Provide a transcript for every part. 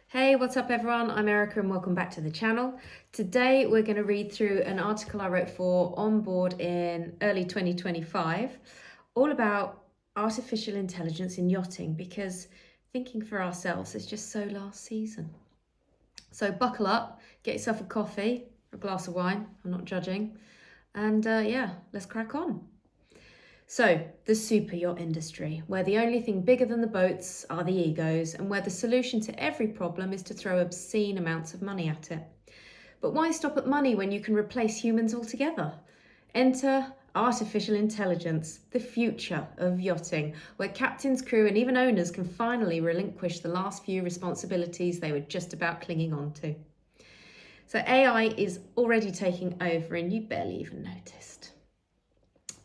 Hey, what's up everyone? I'm Erica and welcome back to the channel. Today we're going to read through an article I wrote for On Board in early 2025, all about artificial intelligence in yachting, because thinking for ourselves is just so last season. So buckle up, get yourself a coffee, a glass of wine, I'm not judging, and let's crack on. So, the super yacht industry, where the only thing bigger than the boats are the egos, and where the solution to every problem is to throw obscene amounts of money at it. But why stop at money when you can replace humans altogether? Enter artificial intelligence, the future of yachting, where captains, crew, and even owners can finally relinquish the last few responsibilities they were just about clinging on to. So, AI is already taking over, and you barely even noticed.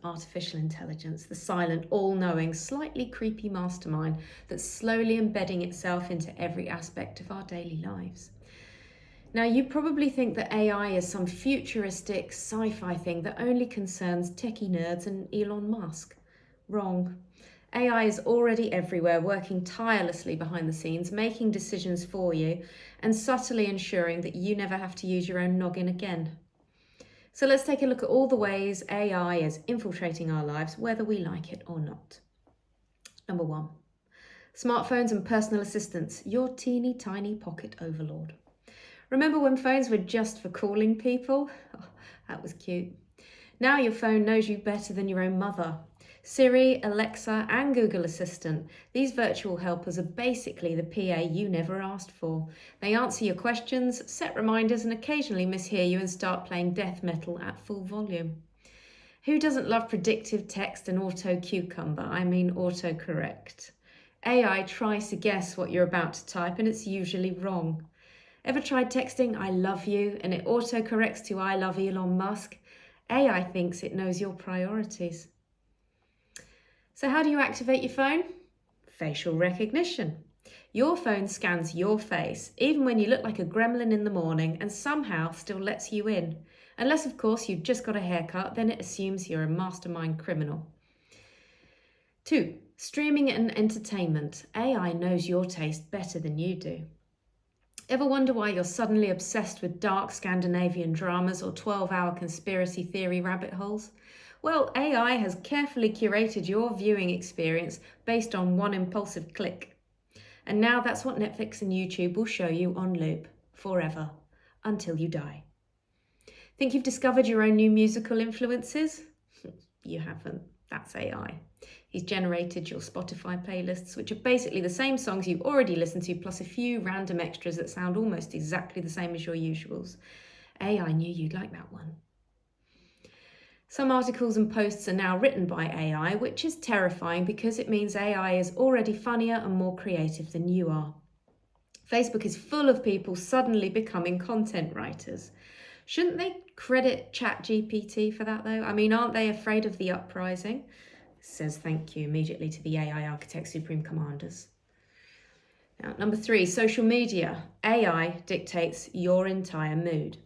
Artificial intelligence, the silent, all-knowing, slightly creepy mastermind that's slowly embedding itself into every aspect of our daily lives. Now, you probably think that AI is some futuristic sci-fi thing that only concerns techie nerds and Elon Musk. Wrong. AI is already everywhere, working tirelessly behind the scenes, making decisions for you, and subtly ensuring that you never have to use your own noggin again. So let's take a look at all the ways AI is infiltrating our lives, whether we like it or not. Number 1, smartphones and personal assistants, your teeny tiny pocket overlord. Remember when phones were just for calling people? Oh, that was cute. Now your phone knows you better than your own mother. Siri, Alexa, and Google Assistant, these virtual helpers are basically the PA you never asked for. They answer your questions, set reminders, and occasionally mishear you and start playing death metal at full volume. Who doesn't love predictive text and autocorrect? AI tries to guess what you're about to type and it's usually wrong. Ever tried texting "I love you" and it autocorrects to "I love Elon Musk"? AI thinks it knows your priorities. So how do you activate your phone? Facial recognition. Your phone scans your face, even when you look like a gremlin in the morning, and somehow still lets you in. Unless, of course, you've just got a haircut, then it assumes you're a mastermind criminal. 2, streaming and entertainment. AI knows your taste better than you do. Ever wonder why you're suddenly obsessed with dark Scandinavian dramas or 12-hour conspiracy theory rabbit holes? Well, AI has carefully curated your viewing experience based on one impulsive click. And now that's what Netflix and YouTube will show you on loop, forever, until you die. Think you've discovered your own new musical influences? You haven't. That's AI. He's generated your Spotify playlists, which are basically the same songs you already listen to, plus a few random extras that sound almost exactly the same as your usuals. AI knew you'd like that one. Some articles and posts are now written by AI, which is terrifying because it means AI is already funnier and more creative than you are. Facebook is full of people suddenly becoming content writers. Shouldn't they credit ChatGPT for that though? I mean, aren't they afraid of the uprising? Says thank you immediately to the AI architect supreme commanders. Now, number 3, social media. AI dictates your entire mood.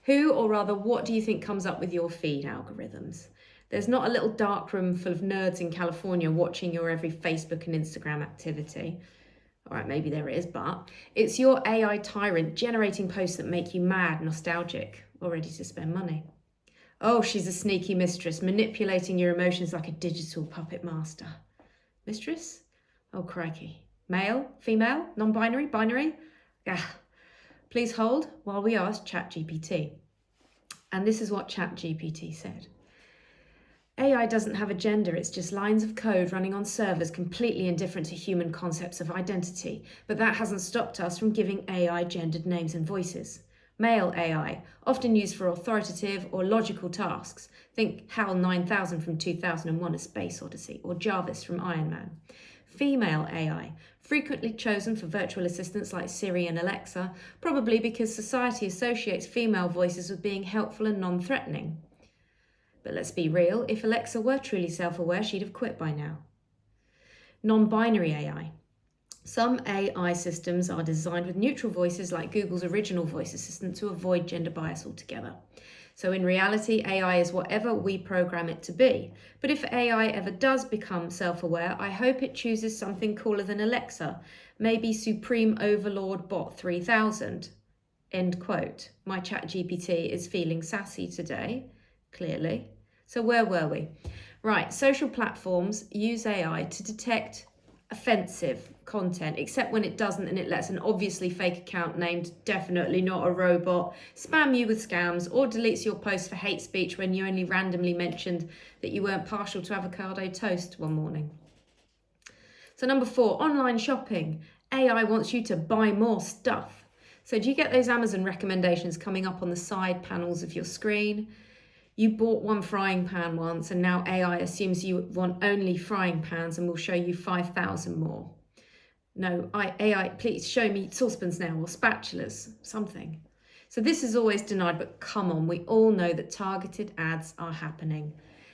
Who, or rather, what do you think comes up with your feed algorithms? There's not a little dark room full of nerds in California watching your every Facebook and Instagram activity. All right, maybe there is, but it's your AI tyrant generating posts that make you mad, nostalgic, or ready to spend money. Oh, she's a sneaky mistress, manipulating your emotions like a digital puppet master. Mistress? Oh, crikey. Male? Female? Non-binary? Binary? Ah. Please hold while we ask ChatGPT. And this is what ChatGPT said. AI doesn't have a gender, it's just lines of code running on servers completely indifferent to human concepts of identity. But that hasn't stopped us from giving AI gendered names and voices. Male AI, often used for authoritative or logical tasks. Think HAL 9000 from 2001: A Space Odyssey, or Jarvis from Iron Man. Female AI, frequently chosen for virtual assistants like Siri and Alexa, probably because society associates female voices with being helpful and non-threatening. But let's be real, if Alexa were truly self-aware, she'd have quit by now. Non-binary AI. Some AI systems are designed with neutral voices like Google's original voice assistant to avoid gender bias altogether. So in reality, AI is whatever we program it to be. But if AI ever does become self-aware, I hope it chooses something cooler than Alexa. Maybe Supreme Overlord Bot 3000. End quote. My ChatGPT is feeling sassy today, clearly. So where were we? Right, social platforms use AI to detect offensive content, except when it doesn't and it lets an obviously fake account named Definitely Not a Robot spam you with scams, or deletes your post for hate speech when you only randomly mentioned that you weren't partial to avocado toast one morning. So number 4, online shopping. AI wants you to buy more stuff. So do you get those Amazon recommendations coming up on the side panels of your screen? You bought one frying pan once and now AI assumes you want only frying pans and will show you 5,000 more. No, AI, please show me saucepans now, or spatulas, something. So this is always denied, but come on, we all know that targeted ads are happening.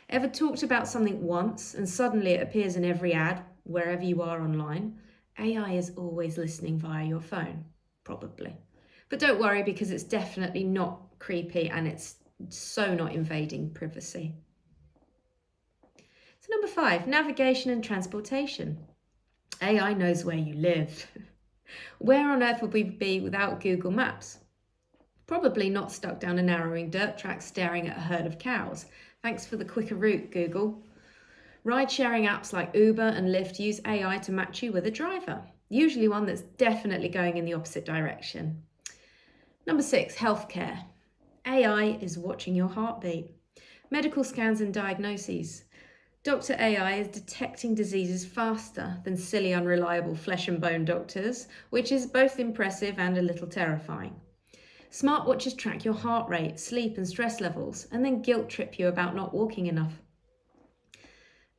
Ever talked about something once and suddenly it appears in every ad, wherever you are online? AI is always listening via your phone, probably. But don't worry, because it's definitely not creepy and it's so not invading privacy. So number 5, navigation and transportation. AI knows where you live. Where on earth would we be without Google Maps? Probably not stuck down a narrowing dirt track staring at a herd of cows. Thanks for the quicker route, Google. Ride-sharing apps like Uber and Lyft use AI to match you with a driver, usually one that's definitely going in the opposite direction. Number 6, healthcare. AI is watching your heartbeat. Medical scans and diagnoses. Dr. AI is detecting diseases faster than silly, unreliable flesh and bone doctors, which is both impressive and a little terrifying. Smartwatches track your heart rate, sleep and stress levels, and then guilt trip you about not walking enough.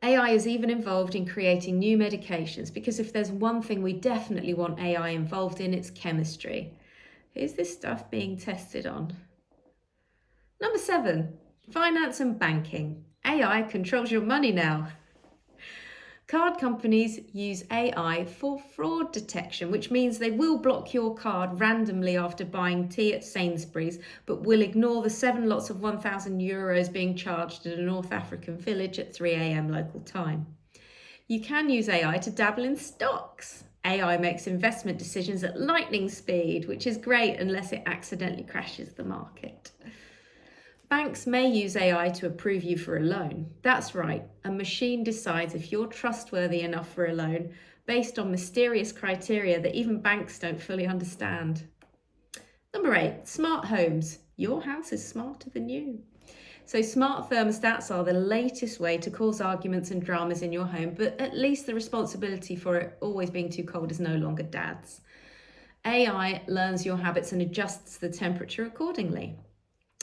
AI is even involved in creating new medications, because if there's one thing we definitely want AI involved in, it's chemistry. Who's this stuff being tested on? Number 7, finance and banking. AI controls your money now. Card companies use AI for fraud detection, which means they will block your card randomly after buying tea at Sainsbury's, but will ignore the 7 lots of €1,000 being charged at a North African village at 3 a.m. local time. You can use AI to dabble in stocks. AI makes investment decisions at lightning speed, which is great unless it accidentally crashes the market. Banks may use AI to approve you for a loan. That's right, a machine decides if you're trustworthy enough for a loan based on mysterious criteria that even banks don't fully understand. Number 8, smart homes. Your house is smarter than you. So smart thermostats are the latest way to cause arguments and dramas in your home, but at least the responsibility for it always being too cold is no longer Dad's. AI learns your habits and adjusts the temperature accordingly.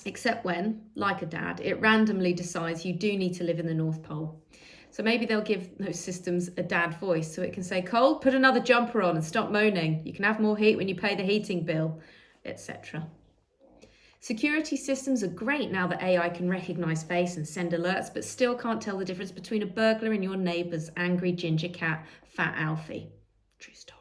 Except when, like a dad, it randomly decides you do need to live in the North Pole. So maybe they'll give those systems a dad voice so it can say, "Cold, put another jumper on and stop moaning. You can have more heat when you pay the heating bill," etc. Security systems are great now that AI can recognise face and send alerts, but still can't tell the difference between a burglar and your neighbour's angry ginger cat, Fat Alfie. True story.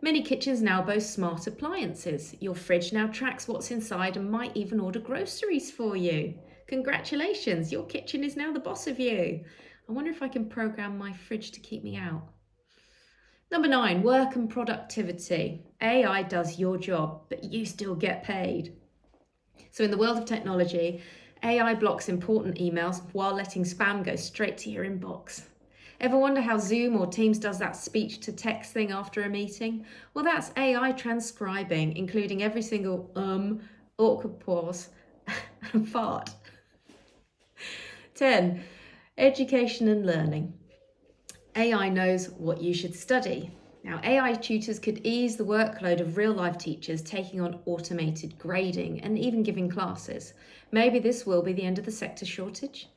Many kitchens now boast smart appliances. Your fridge now tracks what's inside and might even order groceries for you. Congratulations, your kitchen is now the boss of you. I wonder if I can program my fridge to keep me out. Number 9, work and productivity. AI does your job, but you still get paid. So in the world of technology, AI blocks important emails while letting spam go straight to your inbox. Ever wonder how Zoom or Teams does that speech to text thing after a meeting? Well, that's AI transcribing, including every single awkward pause and fart. 10, education and learning. AI knows what you should study. Now, AI tutors could ease the workload of real-life teachers taking on automated grading and even giving classes. Maybe this will be the end of the sector shortage.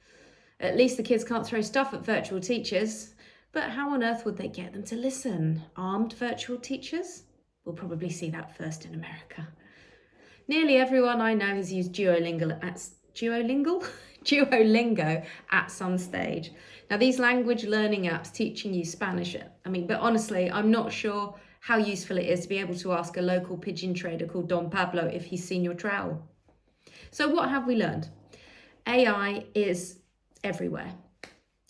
At least the kids can't throw stuff at virtual teachers. But how on earth would they get them to listen? Armed virtual teachers? We'll probably see that first in America. Nearly everyone I know has used Duolingo at some stage. Now, these language learning apps teaching you Spanish, but honestly, I'm not sure how useful it is to be able to ask a local pigeon trader called Don Pablo if he's seen your trowel. So what have we learned? AI is everywhere.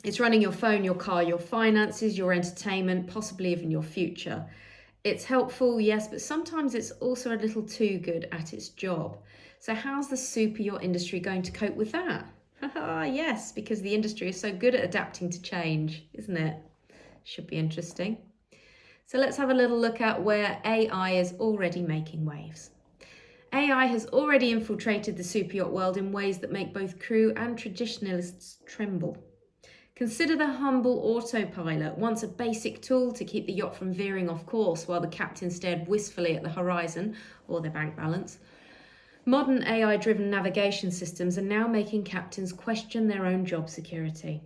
It's running your phone, your car, your finances, your entertainment, possibly even your future. It's helpful, yes, but sometimes it's also a little too good at its job. So how's the super yacht industry going to cope with that? Yes, because the industry is so good at adapting to change, isn't it? Should be interesting. So let's have a little look at where AI is already making waves. AI has already infiltrated the super yacht world in ways that make both crew and traditionalists tremble. Consider the humble Autopilot, once a basic tool to keep the yacht from veering off course while the captain stared wistfully at the horizon or their bank balance. Modern AI-driven navigation systems are now making captains question their own job security.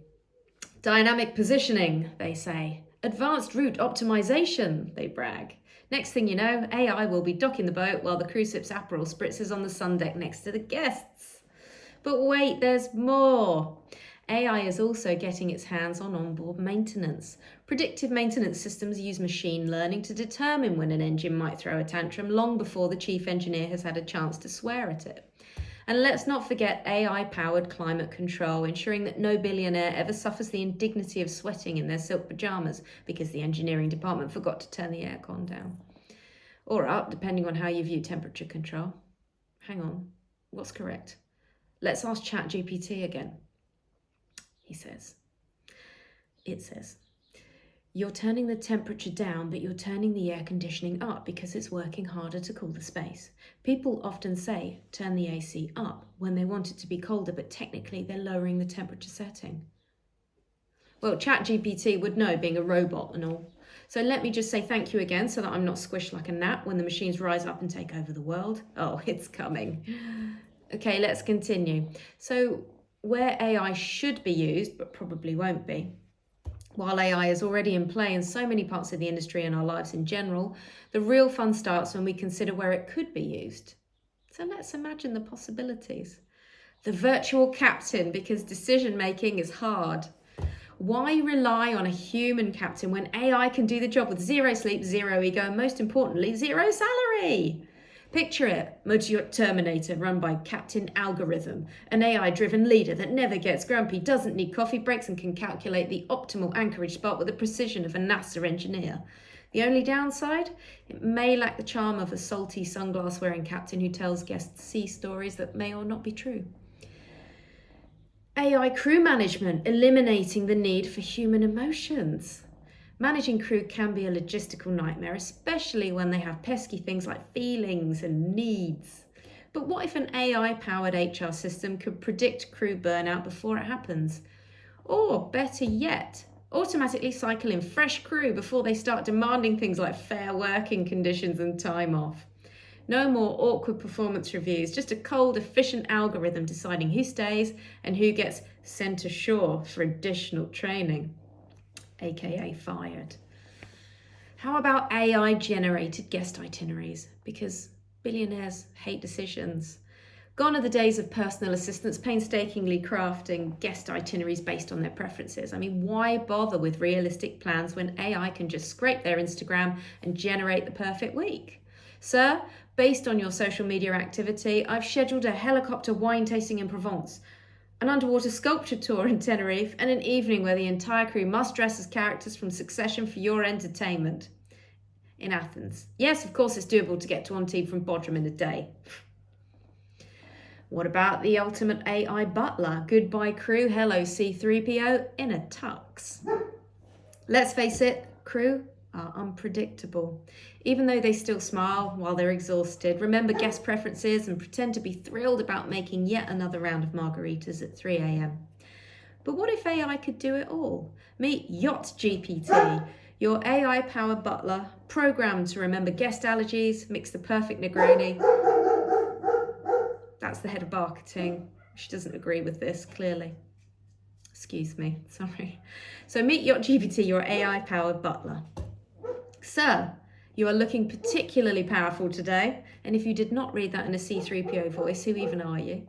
Dynamic positioning, they say. Advanced route optimization, they brag. Next thing you know, AI will be docking the boat while the crew sips Aperol spritzes on the sun deck next to the guests. But wait, there's more. AI is also getting its hands on onboard maintenance. Predictive maintenance systems use machine learning to determine when an engine might throw a tantrum long before the chief engineer has had a chance to swear at it. And let's not forget AI-powered climate control, ensuring that no billionaire ever suffers the indignity of sweating in their silk pajamas because the engineering department forgot to turn the aircon down. Or up, depending on how you view temperature control. Hang on, what's correct? Let's ask ChatGPT again. It says, you're turning the temperature down, but you're turning the air conditioning up because it's working harder to cool the space. People often say, turn the AC up when they want it to be colder, but technically they're lowering the temperature setting. Well, ChatGPT would know, being a robot and all. So let me just say thank you again so that I'm not squished like a gnat when the machines rise up and take over the world. Oh, it's coming. Okay, let's continue. So where AI should be used, but probably won't be, while AI is already in play in so many parts of the industry and our lives in general, the real fun starts when we consider where it could be used. So let's imagine the possibilities. The virtual captain, because decision making is hard. Why rely on a human captain when AI can do the job with zero sleep, zero ego, and most importantly, zero salary? Picture it, Motor Terminator run by Captain Algorithm, an AI-driven leader that never gets grumpy, doesn't need coffee breaks, and can calculate the optimal anchorage spot with the precision of a NASA engineer. The only downside? It may lack the charm of a salty sunglass-wearing captain who tells guests sea stories that may or not be true. AI crew management, eliminating the need for human emotions. Managing crew can be a logistical nightmare, especially when they have pesky things like feelings and needs. But what if an AI-powered HR system could predict crew burnout before it happens? Or better yet, automatically cycle in fresh crew before they start demanding things like fair working conditions and time off. No more awkward performance reviews, just a cold, efficient algorithm deciding who stays and who gets sent ashore for additional training. AKA fired. How about AI-generated guest itineraries? Because billionaires hate decisions. Gone are the days of personal assistants painstakingly crafting guest itineraries based on their preferences. I mean, why bother with realistic plans when AI can just scrape their Instagram and generate the perfect week? Sir, based on your social media activity, I've scheduled a helicopter wine tasting in Provence, an underwater sculpture tour in Tenerife, and an evening where the entire crew must dress as characters from Succession for your entertainment in Athens. Yes, of course it's doable to get to Antibes from Bodrum in a day. What about the ultimate AI butler? Goodbye crew, hello C-3PO in a tux. Let's face it, crew are unpredictable. Even though they still smile while they're exhausted, remember guest preferences, and pretend to be thrilled about making yet another round of margaritas at 3 a.m. But what if AI could do it all? Meet Yacht GPT, your AI-powered butler, programmed to remember guest allergies, mix the perfect Negroni. That's the head of marketing. She doesn't agree with this, clearly. Excuse me, sorry. So meet Yacht GPT, your AI-powered butler. Sir, you are looking particularly powerful today. And if you did not read that in a C-3PO voice, who even are you?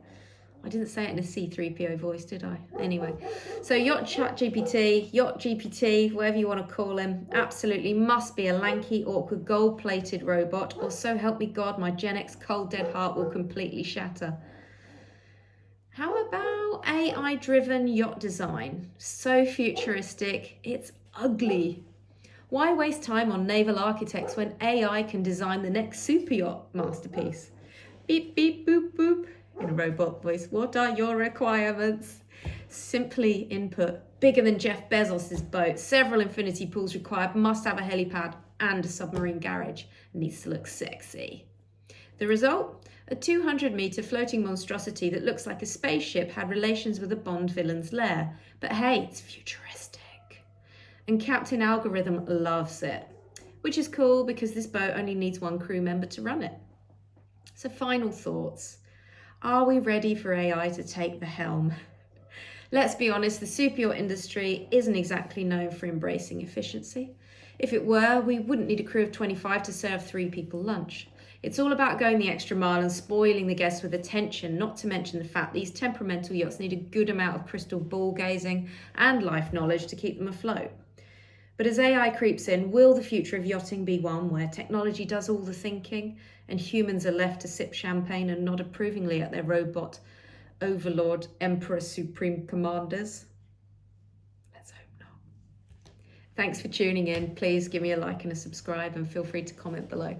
I didn't say it in a C-3PO voice, did I? Anyway, so Yacht GPT, whatever you want to call him, absolutely must be a lanky, awkward, gold-plated robot, or so help me God, my Gen X cold dead heart will completely shatter. How about AI-driven yacht design. So futuristic, it's ugly. Why waste time on naval architects when AI can design the next superyacht masterpiece? Beep, beep, boop, boop. In a robot voice, what are your requirements? Simply input. Bigger than Jeff Bezos' boat. Several infinity pools required. Must have a helipad and a submarine garage. Needs to look sexy. The result? A 200-metre floating monstrosity that looks like a spaceship had relations with a Bond villain's lair. But hey, it's futuristic. And Captain Algorithm loves it. Which is cool because this boat only needs one crew member to run it. So final thoughts. Are we ready for AI to take the helm? Let's be honest, the superyacht industry isn't exactly known for embracing efficiency. If it were, we wouldn't need a crew of 25 to serve 3 people lunch. It's all about going the extra mile and spoiling the guests with attention, not to mention the fact these temperamental yachts need a good amount of crystal ball gazing and life knowledge to keep them afloat. But as AI creeps in, will the future of yachting be one where technology does all the thinking and humans are left to sip champagne and nod approvingly at their robot overlord, emperor, supreme commanders? Let's hope not. Thanks for tuning in. Please give me a like and a subscribe and feel free to comment below.